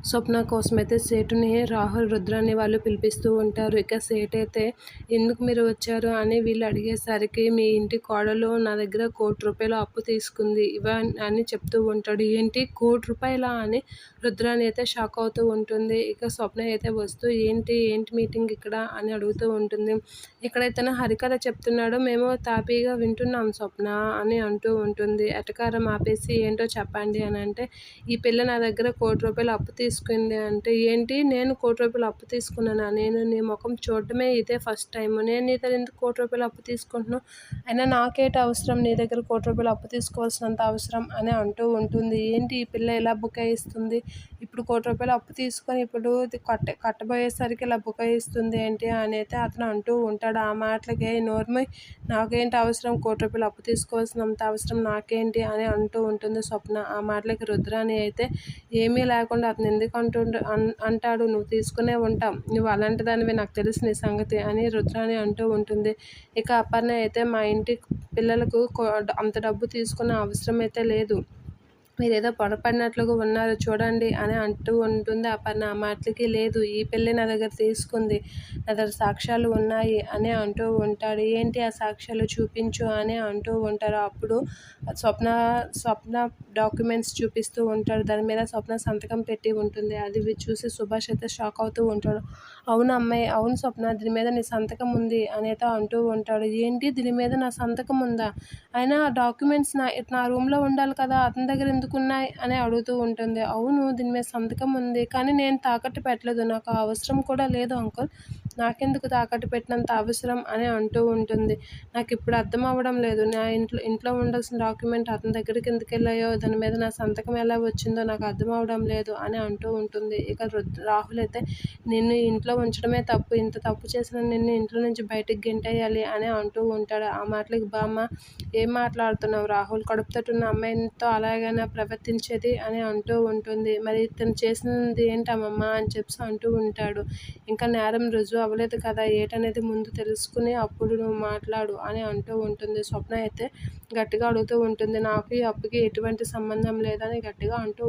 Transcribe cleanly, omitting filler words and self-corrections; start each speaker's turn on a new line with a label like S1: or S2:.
S1: స్వప్న కోసమైతే సేటుని రాహుల్, రుద్రాని వాళ్ళు పిలిపిస్తూ ఉంటారు. ఇక సేట్ అయితే ఎందుకు మీరు వచ్చారు అని వీళ్ళు అడిగేసరికి మీ ఇంటి కోడలు నా దగ్గర ₹1,00,00,000 అప్పు తీసుకుంది అని చెప్తూ ఉంటాడు. ఏంటి ₹1,00,00,000 అని రుద్రాని అయితే షాక్ అవుతూ ఉంటుంది. ఇక స్వప్న అయితే వస్తూ ఏంటి మీటింగ్ ఇక్కడ అని అడుగుతూ ఉంటుంది. ఇక్కడైతే హరికథ చెప్తున్నాడు, మేము తాపీగా వింటున్నాం స్వప్న అని అంటూ ఉంటుంది. ఎటకారం ఆపేసి ఏంటో చెప్పండి అని అంటే, ఈ పిల్ల నా దగ్గర ₹1,00,00,000 అప్పు తీసుకుంది అంటే, ఏంటి నేను ₹1,00,00,000 అప్పు తీసుకున్నానా? నేను నీ ముఖం చూడటమే ఇదే ఫస్ట్ టైం. నేను నీ దగ్గర ఎందుకు ₹1,00,00,000 అప్పు తీసుకుంటున్నాను? అయినా నాకేంటి అవసరం నీ దగ్గర ₹1,00,00,000 అప్పు తీసుకోవాల్సినంత అవసరం అని అంటూ ఉంటుంది. ఏంటి ఈ పిల్ల ఇలా బుకాయిస్తుంది? ఇప్పుడు ₹1,00,00,000 అప్పు తీసుకొని ఇప్పుడు కట్టబోయేసరికి ఇలా బుకాయిస్తుంది ఏంటి అని అయితే అతను అంటూ ఉంటాడు. ఆ మాటలకి నోర్మై నాకేంటి అవసరం, ₹1,00,00,000 అప్పు తీసుకోవాల్సినంత అవసరం నాకేంటి అని అంటూ ఉంటుంది స్వప్న. ఆ మాటలకి రుద్రాని అయితే ఏమీ లేకుండా అతను ఎందుకు అంటాడు, నువ్వు తీసుకునే ఉంటావు, నువ్వు అలాంటి దానివి, నాకు తెలుసు నీ సంగతి అని రుద్రాని అంటూ ఉంటుంది. ఇక అపర్ణ అయితే మా ఇంటి పిల్లలకు అంత డబ్బు తీసుకునే అవసరం అయితే లేదు, మీరేదో పొరపడినట్లుగా ఉన్నారు చూడండి అని అంటూ ఉంటుంది అపర్ణ. ఆ మాటలకి లేదు, ఈ పెళ్ళి నా దగ్గర తీసుకుంది, నా దగ్గర సాక్ష్యాలు ఉన్నాయి అని అంటూ ఉంటాడు. ఏంటి ఆ సాక్ష్యాలు చూపించు అని అంటూ ఉంటారు. అప్పుడు స్వప్న డాక్యుమెంట్స్ చూపిస్తూ ఉంటాడు. దాని మీద స్వప్న సంతకం పెట్టి ఉంటుంది. అది చూసి సుభాష్ అయితే షాక్ అవుతూ ఉంటాడు. అవును అమ్మాయి, అవును స్వప్న, దీని మీద నీ సంతకం ఉంది అనేది అంటూ ఉంటాడు. ఏంటి దీని మీద నా సంతకం ఉందా? అయినా డాక్యుమెంట్స్ నా రూమ్లో ఉండాలి కదా, అతని దగ్గర ఎందుకు ఉన్నాయి అని అడుగుతూ ఉంటుంది. అవును దీని మీద సంతకం ఉంది, కానీ నేను తాకట్టు పెట్టలేదు, నాకు అవసరం కూడా లేదు అంకుల్, నాకెందుకు తాకట్టు పెట్టినంత అవసరం అని అంటూ ఉంటుంది. నాకు ఇప్పుడు అర్థం అవ్వడం లేదు, నా ఇంట్లో ఉండాల్సిన డాక్యుమెంట్ అతని దగ్గరికి ఎందుకు వెళ్ళాయో, దాని మీద నా సంతకం ఎలా వచ్చిందో నాకు అర్థం అవ్వడం లేదు అని అంటూ ఉంటుంది. ఇక రాహుల్ అయితే నిన్ను ఇంట్లో ఉంచడమే తప్పు, ఇంత తప్పు చేసిన నిన్ను ఇంట్లో నుంచి బయటికి గెంటేయాలి అని అంటూ ఉంటాడు. ఆ మాటలకి బామ్మ ఏం మాట్లాడుతున్నావు రాహుల్, కడుపుతోటున్న అమ్మాయితో అలాగైనా ప్రవర్తించేది అని అంటూ ఉంటుంది. మరి తను చేసింది ఏంటమ్మమ్మ అని చెప్పి అంటూ ఉంటాడు. ఇంకా నేరం రుజువు అవ్వలేదు కదా, ఏటనేది ముందు తెలుసుకుని అప్పుడు నువ్వు మాట్లాడు అని అంటూ ఉంటుంది. స్వప్న అయితే గట్టిగా అడుగుతూ ఉంటుంది, నాకు ఈ అప్పుకి ఎటువంటి సంబంధం లేదని గట్టిగా అంటూ ఉంటుంది.